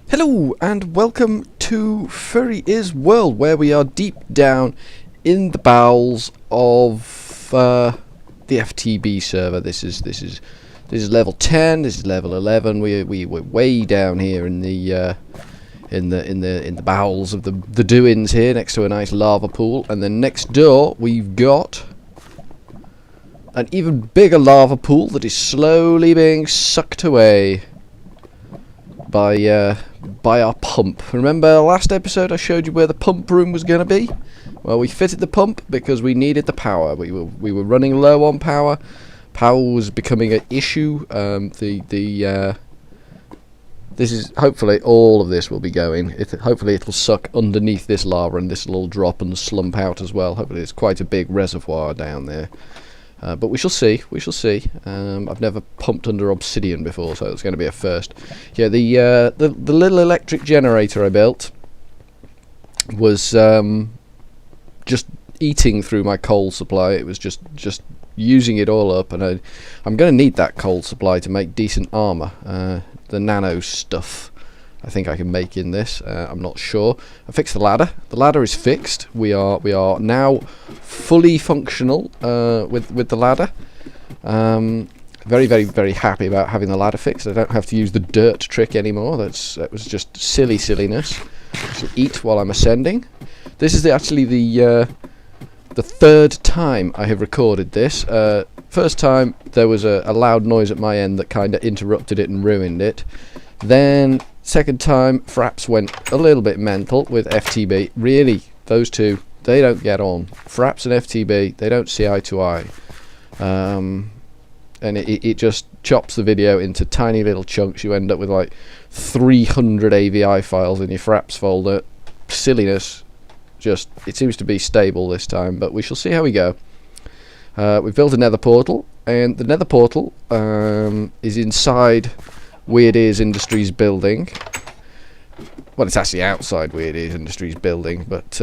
Hello and welcome to Furry Is World, where we are deep down in the bowels of the FTB server. This is level 10. This is level 11. We're way down here in the bowels of the doings here, next to a nice lava pool, and then next door we've got an even bigger lava pool that is slowly being sucked away by our pump. Remember last episode I showed you where the pump room was going to be? Well, we fitted the pump because we needed the power. We were running low on power. Power was becoming an issue. This is hopefully all of this will be going. Hopefully it will suck underneath this lava and this will all drop and slump out as well. Hopefully it's quite a big reservoir down there. But we shall see. We shall see. I've never pumped under obsidian before, so it's going to be a first. Yeah, the little electric generator I built was just eating through my coal supply. It was just using it all up, and I'm going to need that coal supply to make decent armor. The nano stuff I think I can make in this. I'm not sure. I fixed the ladder. The ladder is fixed. We are now fully functional with the ladder. Very happy about having the ladder fixed. I don't have to use the dirt trick anymore. That was just silliness. I shall eat while I'm ascending. This is actually the third time I have recorded this. First time there was a loud noise at my end that kind of interrupted it and ruined it. Then second time, Fraps went a little bit mental with FTB. Really, those two, they don't get on. Fraps and FTB, they don't see eye to eye. And it just chops the video into tiny little chunks. You end up with like 300 AVI files in your Fraps folder. Silliness. Just, it seems to be stable this time, but we shall see how we go. We've built a nether portal, and the nether portal is inside Weird Ears Industries building. Well, it's actually outside Weird Ears Industries building, but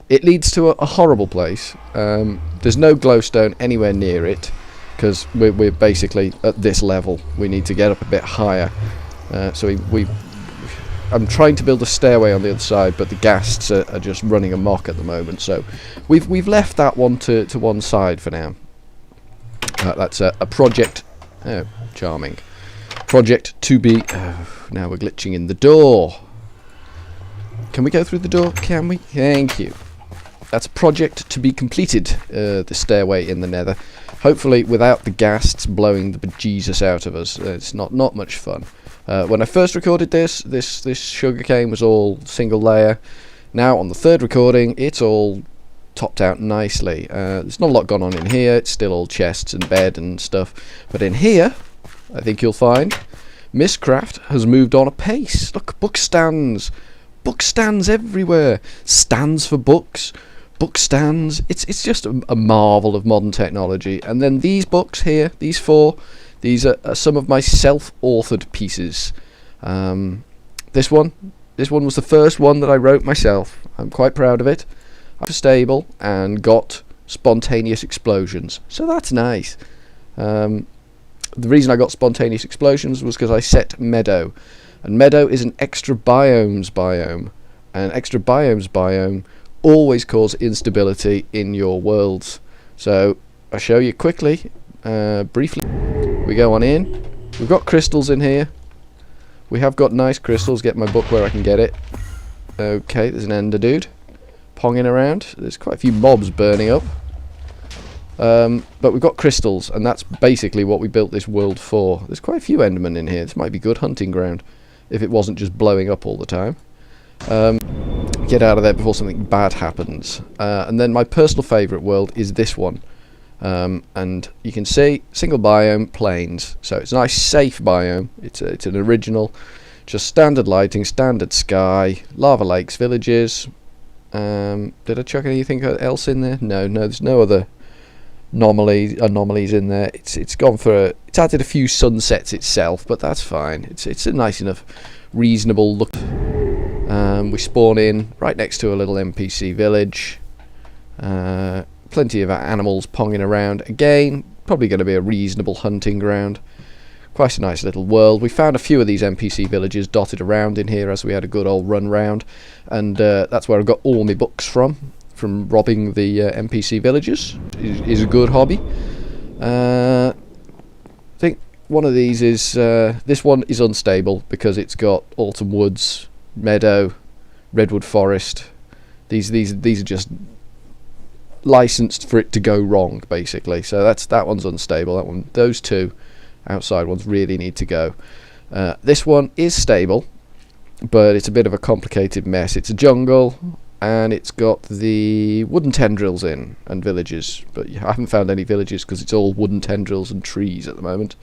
it leads to a horrible place. There's no glowstone anywhere near it because we're basically at this level. We need to get up a bit higher. So I'm trying to build a stairway on the other side, but the ghasts are just running amok at the moment. So we've left that one to one side for now. That's a project. Oh, charming. Project to be... now we're glitching in the door. Can we go through the door? Can we? Thank you. That's a project to be completed, the stairway in the nether. Hopefully without the ghasts blowing the bejesus out of us. It's not much fun. When I first recorded this sugarcane was all single layer. Now on the third recording, it's all topped out nicely. There's not a lot gone on in here. It's still all chests and bed and stuff. But in here, I think you'll find Mistcraft has moved on apace. Look, book stands. Book stands everywhere. Stands for books. Book stands. It's just a marvel of modern technology. And then these books here, these four, these are some of my self-authored pieces. This one was the first one that I wrote myself. I'm quite proud of it. I'm stable and got spontaneous explosions. So that's nice. The reason I got spontaneous explosions was because I set meadow, and meadow is an extra biomes biome, and extra biomes biome always cause instability in your worlds. So I'll show you quickly, briefly. We go on in. We've got crystals in here. We have got nice crystals. Get my book where I can get it. Okay, there's an ender dude ponging around. There's quite a few mobs burning up. But we've got crystals, and that's basically what we built this world for. There's quite a few endermen in here. This might be good hunting ground if it wasn't just blowing up all the time. Get out of there before something bad happens. And then my personal favourite world is this one. And you can see single biome plains, so it's a nice safe biome. It's an original, just standard lighting, standard sky, lava lakes, villages. Did I chuck anything else in there? No, there's no other anomalies in there. It's gone for it's added a few sunsets itself, but that's fine. It's a nice enough reasonable look. We spawn in right next to a little NPC village. Plenty of animals ponging around. Again, probably going to be a reasonable hunting ground. Quite a nice little world. We found a few of these NPC villages dotted around in here as we had a good old run round, and that's where I got all my books from robbing the NPC villages. Is a good hobby. I think one of these is this one is unstable because it's got autumn woods, meadow, redwood forest. These are just licensed for it to go wrong, basically. So that one's unstable. Those two outside ones really need to go. This one is stable, but it's a bit of a complicated mess. It's a jungle, and it's got the wooden tendrils in and villages, but I haven't found any villages because it's all wooden tendrils and trees at the moment.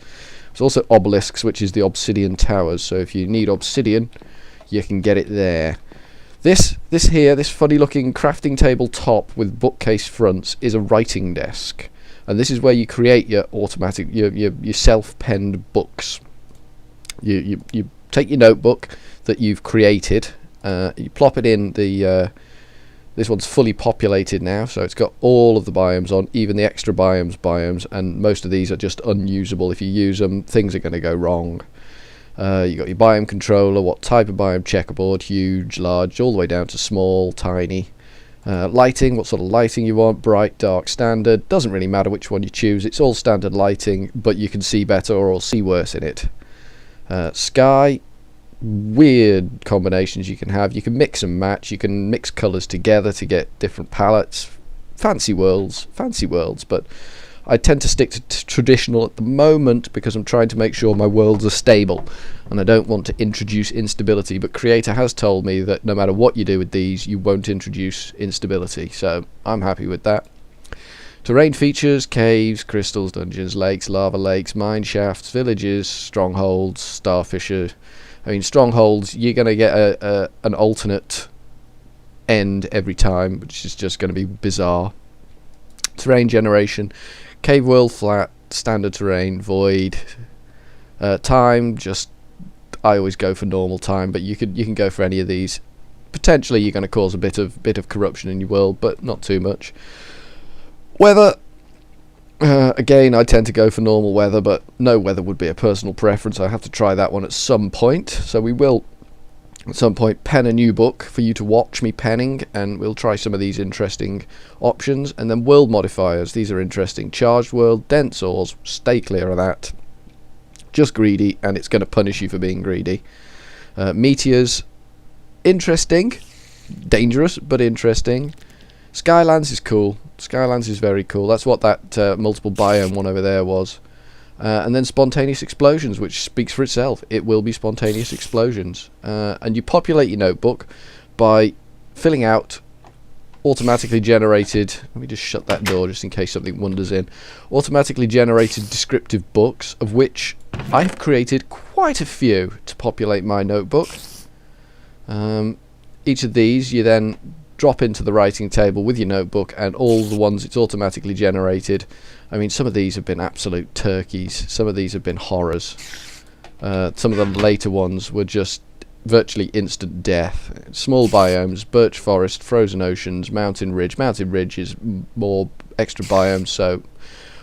There's also obelisks, which is the obsidian towers, so if you need obsidian you can get it there. This funny looking crafting table top with bookcase fronts is a writing desk, and this is where you create your automatic, your self-penned books. You take your notebook that you've created, you plop it in the this one's fully populated now, so it's got all of the biomes on, even the extra biomes, and most of these are just unusable. If you use them, things are going to go wrong. You got your biome controller, what type of biome checkerboard, huge, large, all the way down to small, tiny. Lighting, what sort of lighting you want, bright, dark, standard, doesn't really matter which one you choose, it's all standard lighting, but you can see better or see worse in it. Sky, weird combinations you can have. You can mix and match, you can mix colours together to get different palettes. Fancy worlds, but I tend to stick to traditional at the moment because I'm trying to make sure my worlds are stable and I don't want to introduce instability, but Creator has told me that no matter what you do with these, you won't introduce instability, so I'm happy with that. Terrain features: caves, crystals, dungeons, lakes, lava lakes, mine shafts, villages, strongholds, starfisher. I mean, strongholds, you're going to get an alternate end every time, which is just going to be bizarre. Terrain generation: cave world, flat, standard terrain, void. Time, just I always go for normal time, but you can go for any of these. Potentially you're going to cause a bit of corruption in your world, but not too much. Weather, again, I tend to go for normal weather, but no weather would be a personal preference. I have to try that one at some point, so we will at some point pen a new book for you to watch me penning, and we'll try some of these interesting options. And then world modifiers, these are interesting. Charged world, dense ores, stay clear of that. Just greedy, and it's going to punish you for being greedy. Meteors, interesting, dangerous but interesting. Skylands is cool. Skylands is very cool. That's what that multiple biome one over there was. And then spontaneous explosions, which speaks for itself. It will be spontaneous explosions. And you populate your notebook by filling out automatically generated, let me just shut that door just in case something wanders in, automatically generated descriptive books, of which I've created quite a few to populate my notebook. Each of these you then drop into the writing table with your notebook, and all the ones it's automatically generated. I mean, some of these have been absolute turkeys, some of these have been horrors. Some of the later ones were just virtually instant death. Small biomes: birch forest, frozen oceans, mountain ridge. Mountain ridge is more extra biomes, so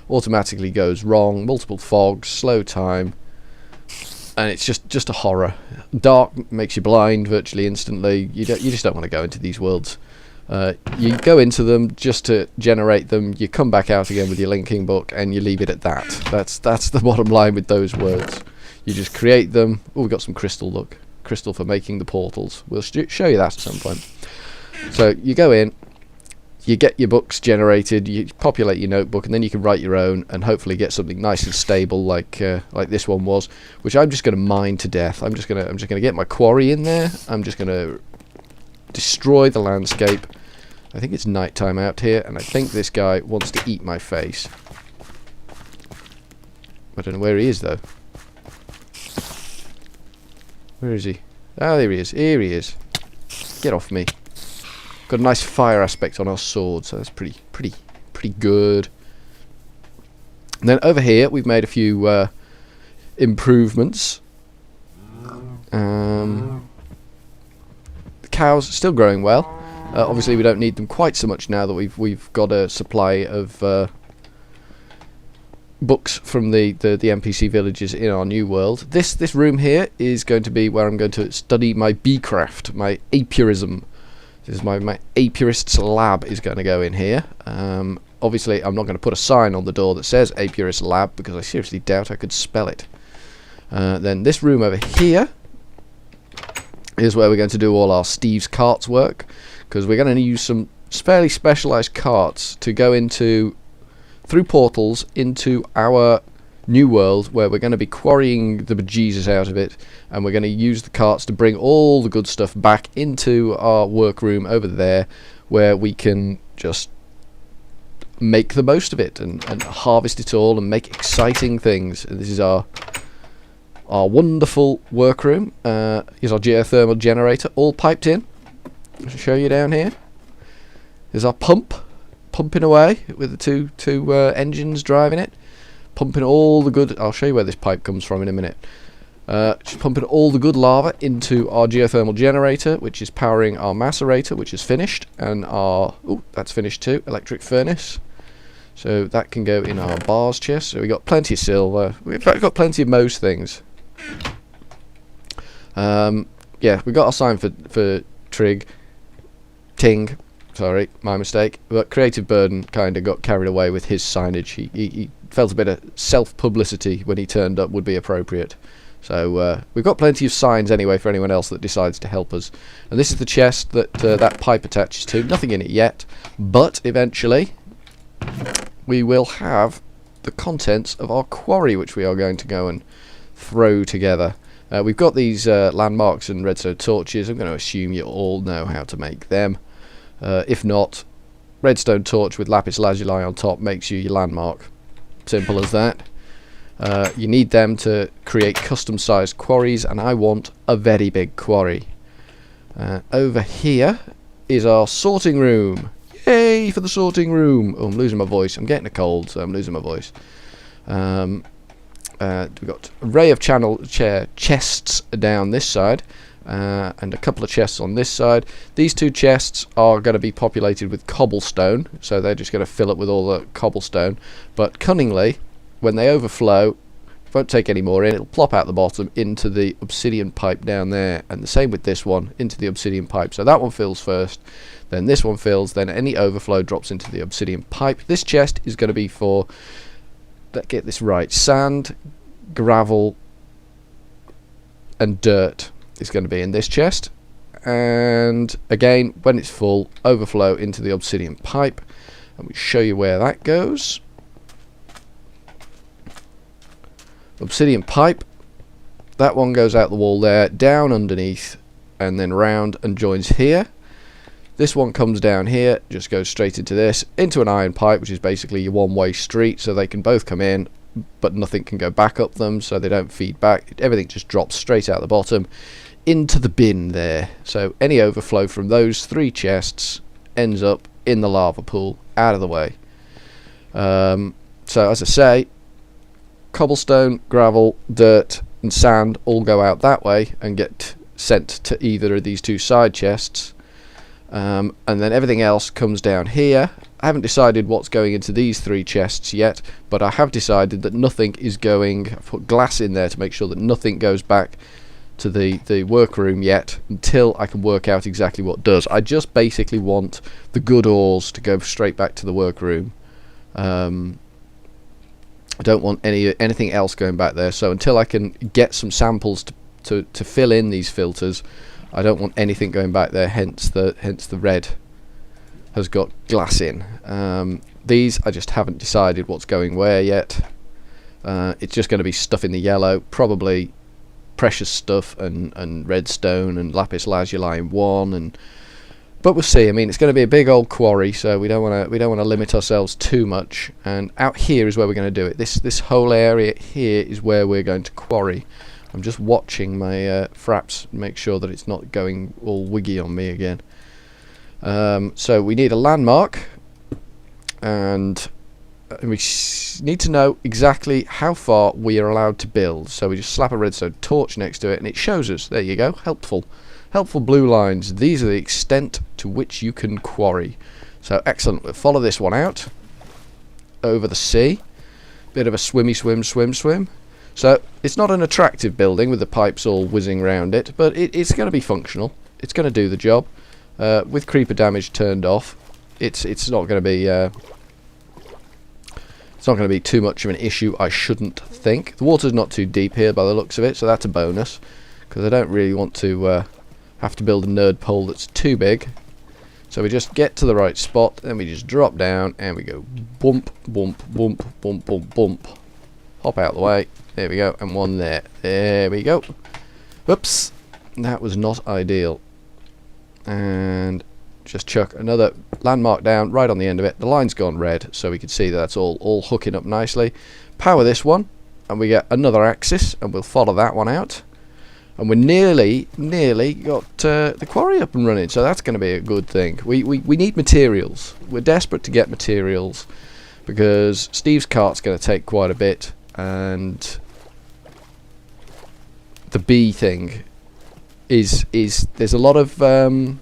automatically goes wrong. Multiple fogs, slow time, and it's just a horror. Dark makes you blind virtually instantly. You just don't want to go into these worlds. You go into them just to generate them, you come back out again with your linking book, and you leave it at that. That's the bottom line with those worlds. You just create them. Oh, we've got some crystal, look. Crystal for making the portals. We'll show you that at some point. So you go in, you get your books generated, you populate your notebook, and then you can write your own and hopefully get something nice and stable like this one was, which I'm just going to mine to death. I'm just going to get my quarry in there. I'm just going to destroy the landscape. I think it's night time out here, and I think this guy wants to eat my face. I don't know where he is though. Where is he? Ah, there he is. Here he is. Get off me. Got a nice fire aspect on our sword, so that's pretty good. And then over here we've made a few improvements. The cows are still growing well. Obviously we don't need them quite so much now that we've got a supply of books from the NPC villages in our new world. This room here is going to be where I'm going to study my bee craft, my apiarism. This is my apiarist's lab is going to go in here. Obviously, I'm not going to put a sign on the door that says apiarist lab because I seriously doubt I could spell it. Then this room over here is where we're going to do all our Steve's carts work, because we're going to use some fairly specialised carts to go into through portals into our new world, where we're going to be quarrying the bejesus out of it, and we're going to use the carts to bring all the good stuff back into our workroom over there, where we can just make the most of it and harvest it all and make exciting things. And this is our wonderful workroom. Here's our geothermal generator all piped in. I'll show you down here. There's our pump pumping away with the two engines driving it, pumping all the good. I'll show you where this pipe comes from in a minute. Just pumping all the good lava into our geothermal generator, which is powering our macerator, which is finished, and our that's finished too, electric furnace. So that can go in our bars chest. So we got plenty of silver. We've got plenty of most things. Yeah, we got our sign for Ting. Sorry, my mistake. But Creative Burden kind of got carried away with his signage. He felt a bit of self-publicity when he turned up would be appropriate. So we've got plenty of signs anyway for anyone else that decides to help us. And this is the chest that that pipe attaches to. Nothing in it yet, but eventually we will have the contents of our quarry, which we are going to go and throw together. We've got these landmarks and redstone torches. I'm going to assume you all know how to make them. If not, redstone torch with lapis lazuli on top makes you your landmark. Simple as that. You need them to create custom sized quarries, and I want a very big quarry. Over here is our sorting room. Yay for the sorting room! Oh, I'm losing my voice. I'm getting a cold, so I'm losing my voice. We've got an array of chests down this side, and a couple of chests on this side. These two chests are going to be populated with cobblestone, so they're just going to fill up with all the cobblestone. But cunningly, when they overflow, won't take any more in, it'll plop out the bottom into the obsidian pipe down there, and the same with this one, into the obsidian pipe. So that one fills first, then this one fills, then any overflow drops into the obsidian pipe. This chest is going to be for, let's get this right, sand, gravel and dirt is going to be in this chest. And again, when it's full, overflow into the obsidian pipe, and we show you where that goes. Obsidian pipe, that one goes out the wall there, down underneath, and then round and joins here. This one comes down here, just goes straight into this, into an iron pipe, which is basically your one-way street, so they can both come in, but nothing can go back up them, so they don't feed back. Everything just drops straight out the bottom into the bin there. So any overflow from those three chests ends up in the lava pool, out of the way. So as I say, cobblestone, gravel, dirt and sand all go out that way and get sent to either of these two side chests, and then everything else comes down here. I haven't decided what's going into these three chests yet, but I have decided that nothing is going. I've put glass in there to make sure that nothing goes back to the workroom yet until I can work out exactly what does. I just basically want the good ores to go straight back to the workroom. I don't want anything else going back there, so until I can get some samples to fill in these filters, I don't want anything going back there, hence the red has got glass in. These I just haven't decided what's going where yet. It's just going to be stuff in the yellow, probably precious stuff and redstone and lapis lazuli in one, but we'll see. I mean, it's going to be a big old quarry, so we don't want to limit ourselves too much. And out here is where we're going to do it. This whole area here is where we're going to quarry. I'm just watching my fraps, make sure that it's not going all wiggy on me again. So we need a landmark, and we need to know exactly how far we are allowed to build. So we just slap a redstone torch next to it, and it shows us. There you go, helpful blue lines. These are the extent to which you can quarry. So excellent. We'll follow this one out over the sea bit of a swim. So it's not an attractive building with the pipes all whizzing around it, but it's going to be functional. It's going to do the job. With creeper damage turned off, it's not going to be too much of an issue, I shouldn't think. The water's not too deep here by the looks of it, so that's a bonus, because I don't really want to have to build a nerd pole that's too big. So we just get to the right spot, then we just drop down, and we go bump, bump, bump, bump, bump, bump. Hop out of the way. There we go, and one there. There we go. Whoops. That was not ideal. And just chuck another landmark down right on the end of it. The line's gone red, so we can see that that's all hooking up nicely. Power this one, and we get another axis, and we'll follow that one out. And we're nearly got the quarry up and running, so that's going to be a good thing. We need materials. We're desperate to get materials, because Steve's cart's going to take quite a bit, and the bee thing is there's a lot of the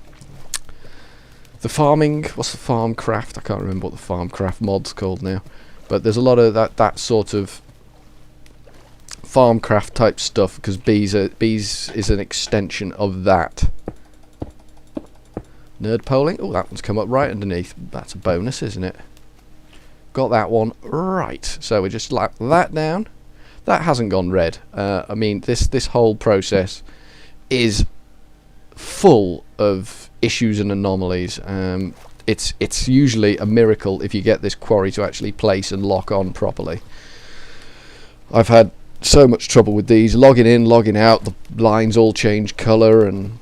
farming. What's the farm craft? I can't remember what the farm craft mod's called now, but there's a lot of that sort of farmcraft type stuff, because bees is an extension of that. Nerd polling. Oh, that one's come up right underneath. That's a bonus, isn't it? Got that one right. So we just slap that down. That hasn't gone red. I mean, this whole process is full of issues and anomalies. It's usually a miracle if you get this quarry to actually place and lock on properly. I've had so much trouble with these, logging in, logging out. The lines all change colour, and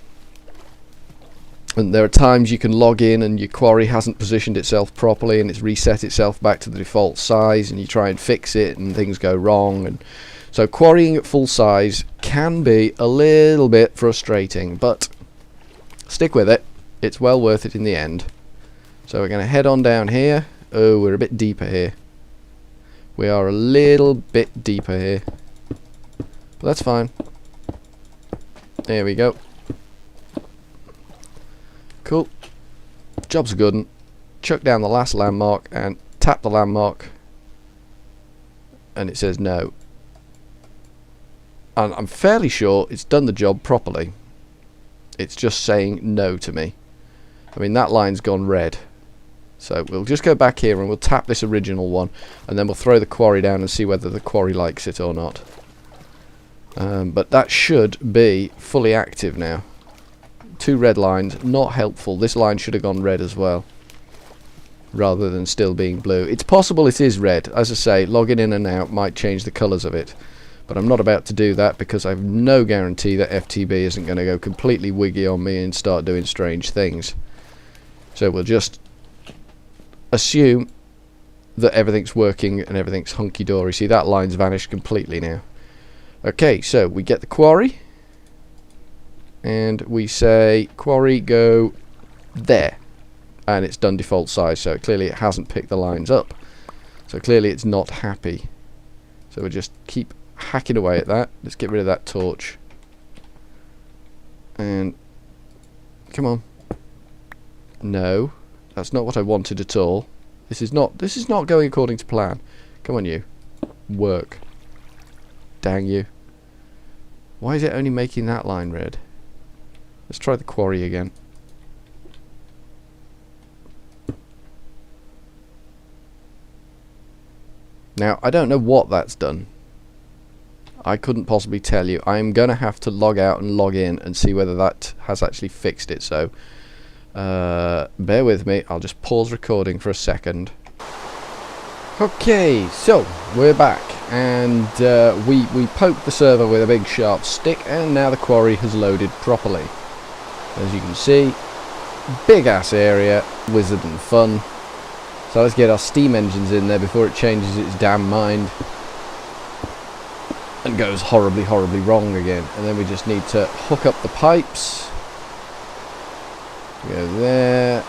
there are times you can log in and your quarry hasn't positioned itself properly and it's reset itself back to the default size, and you try and fix it and things go wrong. And so quarrying at full size can be a little bit frustrating, but stick with it. It's well worth it in the end. So we're going to head on down here. Oh, we're a bit deeper here. We are a little bit deeper here, but that's fine. There we go. Cool. Job's a good one. Chuck down the last landmark and tap the landmark, and it says no. And I'm fairly sure it's done the job properly. It's just saying no to me. I mean, that line's gone red. So we'll just go back here and we'll tap this original one, and then we'll throw the quarry down and see whether the quarry likes it or not. But that should be fully active now. 2 red lines, not helpful. This line should have gone red as well, rather than still being blue. It's possible it is red. As I say, logging in and out might change the colours of it, but I'm not about to do that, because I have no guarantee that FTB isn't going to go completely wiggy on me and start doing strange things. So we'll just assume that everything's working and everything's hunky-dory. See, that line's vanished completely now. Okay, so we get the quarry, and we say quarry go there, and it's done default size, so clearly it hasn't picked the lines up, so clearly it's not happy. So we'll just keep hacking away at that. Let's get rid of that torch, and come on. No, that's not what I wanted at all. This is not going according to plan. Come on, you. Work. Dang you. Why is it only making that line red? Let's try the quarry again. Now, I don't know what that's done. I couldn't possibly tell you. I'm going to have to log out and log in and see whether that has actually fixed it. So, bear with me. I'll just pause recording for a second. Okay, so we're back, and we poked the server with a big sharp stick, and now the quarry has loaded properly. As you can see, big ass area, wizard and fun. So let's get our steam engines in there before it changes its damn mind and goes horribly wrong again. And then we just need to hook up the pipes. Go there.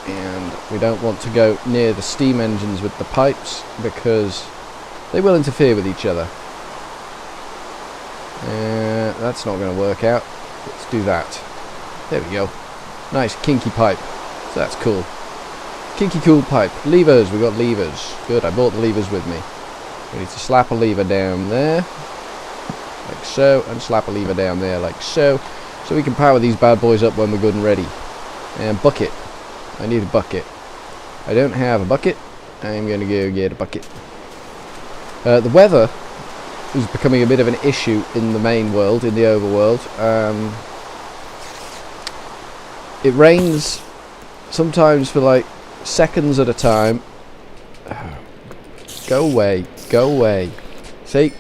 And we don't want to go near the steam engines with the pipes, because they will interfere with each other. That's not going to work out. Let's do that. There we go. Nice kinky pipe. So that's cool. Kinky cool pipe. Levers. We got levers. Good. I brought the levers with me. We need to slap a lever down there, like so, and slap a lever down there, like so, so we can power these bad boys up when we're good and ready. And bucket. I need a bucket. I don't have a bucket. I'm going to go get a bucket. The weather is becoming a bit of an issue in the main world, in the overworld. It rains sometimes for like seconds at a time. Go away, go away. See,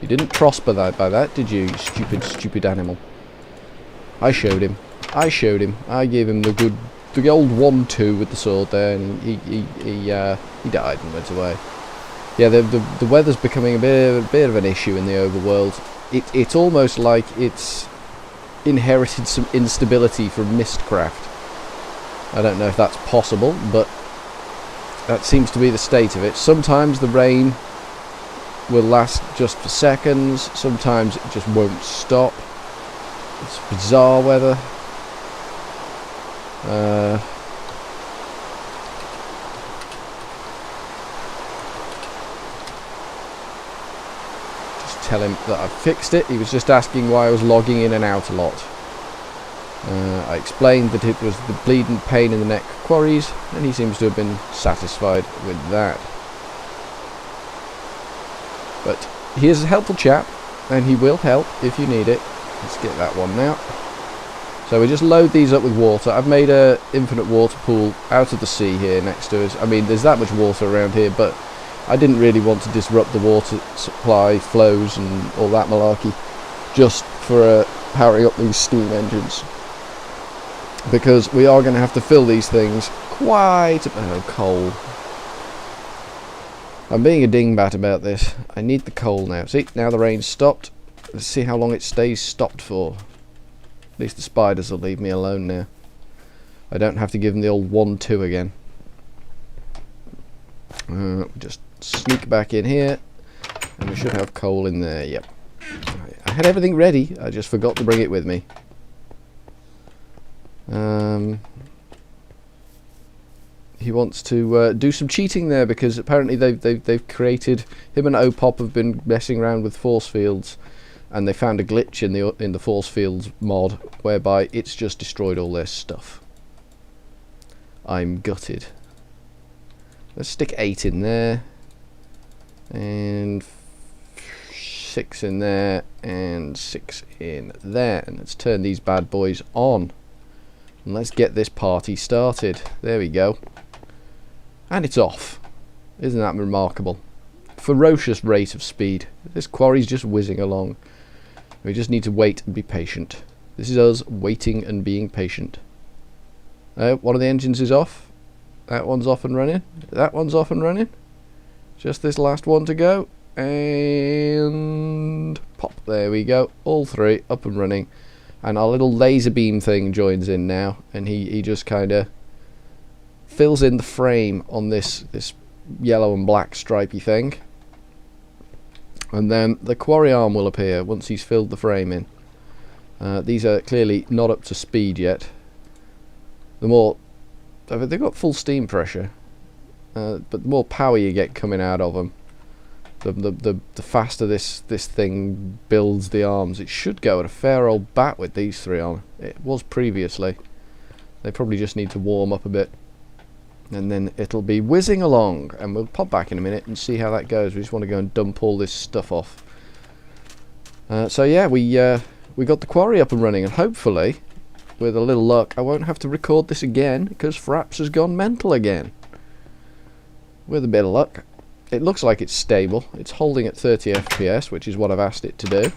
you didn't prosper by that, did you, you stupid animal? I showed him. I gave him the old 1-2 with the sword there, and he died and went away. Yeah, the weather's becoming a bit of an issue in the overworld. It's almost like it's inherited some instability from Mistcraft. I don't know if that's possible, but that seems to be the state of it. Sometimes the rain will last just for seconds, sometimes it just won't stop. It's bizarre weather. Just tell him that I've fixed it. He was just asking why I was logging in and out a lot. I explained that it was the bleeding pain in the neck quarries, and he seems to have been satisfied with that. But he is a helpful chap, and he will help if you need it. Let's get that one now. So we just load these up with water. I've made a infinite water pool out of the sea here next to us. I mean, there's that much water around here, but I didn't really want to disrupt the water supply flows and all that malarkey just for powering up these steam engines, because we are going to have to fill these things quite coal. I'm being a dingbat about this. I need the coal now. See, now the rain's stopped. Let's see how long it stays stopped for. At least the spiders will leave me alone now. I don't have to give them the old 1-2 again. Just sneak back in here, and we should have coal in there. Yep. I had everything ready. I just forgot to bring it with me. He wants to do some cheating there, because apparently they've created, him and Opop have been messing around with force fields, and they found a glitch in the force fields mod whereby it's just destroyed all their stuff. I'm gutted. Let's stick 8 in there, and 6 in there, and 6 in there, and let's turn these bad boys on, and let's get this party started. There we go. And it's off. Isn't that remarkable? Ferocious rate of speed. This quarry's just whizzing along. We just need to wait and be patient. This is us waiting and being patient. One of the engines is off. That one's off and running. That one's off and running. Just this last one to go. And pop. There we go. All 3 up and running. And our little laser beam thing joins in now. And he just kind of fills in the frame on this yellow and black stripy thing. And then the quarry arm will appear once he's filled the frame in. These are clearly not up to speed yet. They've got full steam pressure, but the more power you get coming out of them, the faster this thing builds the arms. It should go at a fair old bat with these 3 on. It was previously. They probably just need to warm up a bit, and then it'll be whizzing along, and we'll pop back in a minute and see how that goes. We just want to go and dump all this stuff off. So yeah, we got the quarry up and running, and hopefully, with a little luck, I won't have to record this again, because Fraps has gone mental again. With a bit of luck. It looks like it's stable. It's holding at 30 FPS, which is what I've asked it to do.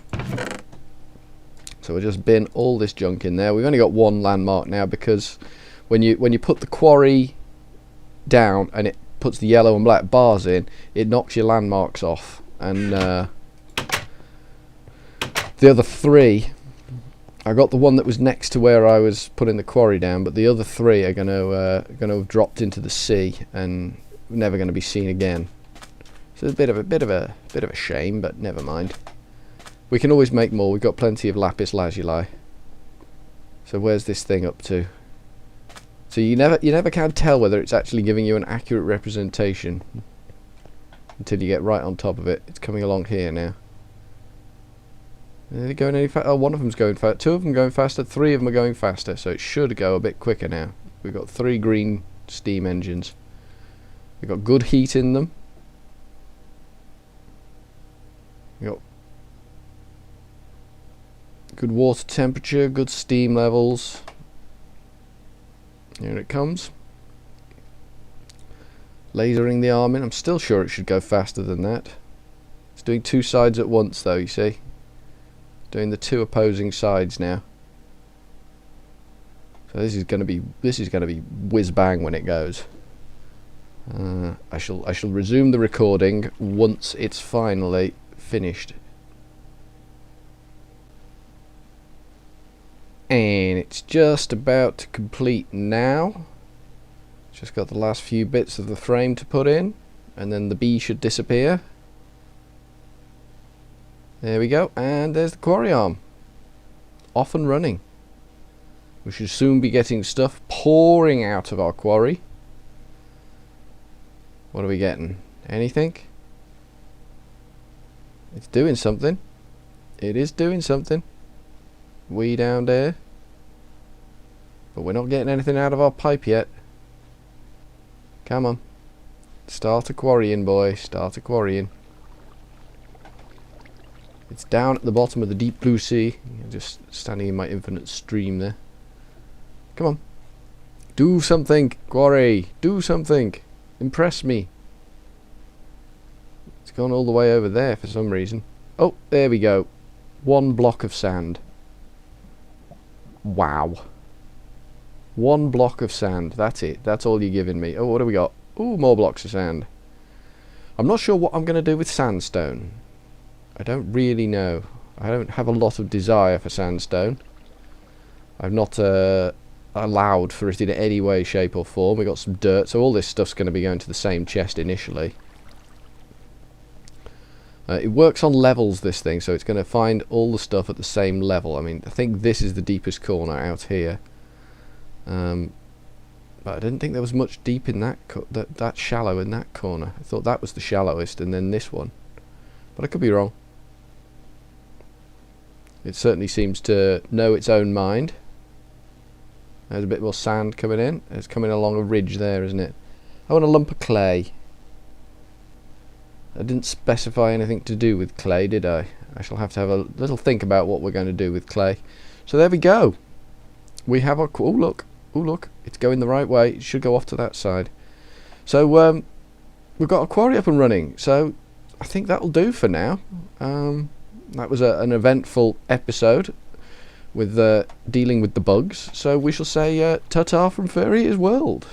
So we'll just bin all this junk in there. We've only got 1 landmark now, because when you put the quarry down and it puts the yellow and black bars in, it knocks your landmarks off, and the other 3, I got the one that was next to where I was putting the quarry down, but the other 3 are going to have dropped into the sea and never going to be seen again. So it's a bit of a shame, but never mind. We can always make more. We've got plenty of lapis lazuli. So where's this thing up to? So you never can tell whether it's actually giving you an accurate representation. until you get right on top of it. It's coming along here now. Are they going any faster? Oh, one of them's going fast. Two of them going faster. Three of them are going faster. So it should go a bit quicker now. We've got 3 green steam engines. We've got good heat in them. We've got good water temperature, good steam levels. Here it comes. Lasering the arm in. I'm still sure it should go faster than that. It's doing 2 sides at once though, you see. Doing the 2 opposing sides now. So this is going to be whiz bang when it goes. I shall resume the recording once it's finally finished. And it's just about to complete now. Just got the last few bits of the frame to put in, and then the bee should disappear. There we go, and there's the quarry arm. Off and running. We should soon be getting stuff pouring out of our quarry. What are we getting? Anything? It's doing something. It is doing something. Way down there. But we're not getting anything out of our pipe yet. Come on. Start a quarrying, boy. Start a quarrying. It's down at the bottom of the deep blue sea. Just standing in my infinite stream there. Come on. Do something, quarry. Do something. Impress me. It's gone all the way over there for some reason. Oh, there we go. 1 block of sand. Wow. 1 block of sand. That's it. That's all you're giving me. Oh, what do we got? Ooh, more blocks of sand. I'm not sure what I'm going to do with sandstone. I don't really know. I don't have a lot of desire for sandstone. I've not allowed for it in any way, shape or form. We got some dirt, so all this stuff's going to be going to the same chest initially. It works on levels, this thing, so it's going to find all the stuff at the same level. I mean, I think this is the deepest corner out here. But I didn't think there was much deep in that shallow in that corner. I thought that was the shallowest, and then this one. But I could be wrong. It certainly seems to know its own mind. There's a bit more sand coming in. It's coming along a ridge there, isn't it? I want a lump of clay. I didn't specify anything to do with clay, did I? I shall have to have a little think about what we're going to do with clay. So there we go. We have our... Oh, look. Oh, look. It's going the right way. It should go off to that side. So, we've got a quarry up and running. So, I think that'll do for now. That was an eventful episode with dealing with the bugs. So we shall say ta-ta from Furry's World.